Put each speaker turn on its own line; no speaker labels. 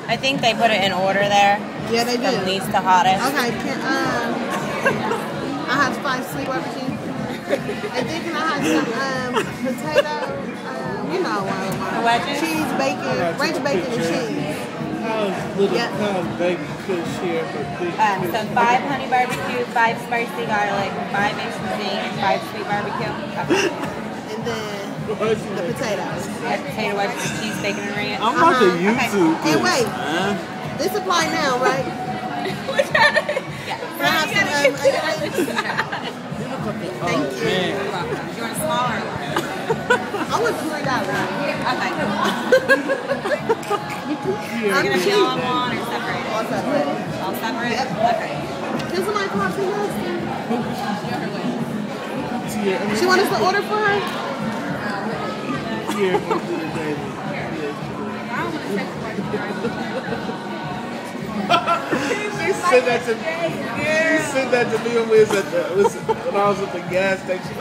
I think they put it in order there.
Yeah, they do.
From least to hottest.
Okay, I have spicy sweet barbecue. And then can I have some potato, you know what I want.
Wedges?
Cheese, bacon, ranch bacon and cheese.
How's baby Kush here for
So 5 honey barbecue, 5 spicy garlic, 5 Asian zing, 5 sweet barbecue. Okay.
And then the potatoes.
Potato wedges with cheese, bacon, and ranch.
I'm about to YouTube
And
this,
wait,
man.
this apply now, right?
Yeah.
Can I have some Thank you.
Man.
You're welcome. You want a small or a large?
I want $3.
Okay.
Yeah.
Are you going to peel on one or separate?
All separate.
All separate?
Yep.
Okay.
Can somebody call us?
Yeah,
She want us to order for her?
here, go to the baby. She said that to me. She said that to me when I was at the gas station.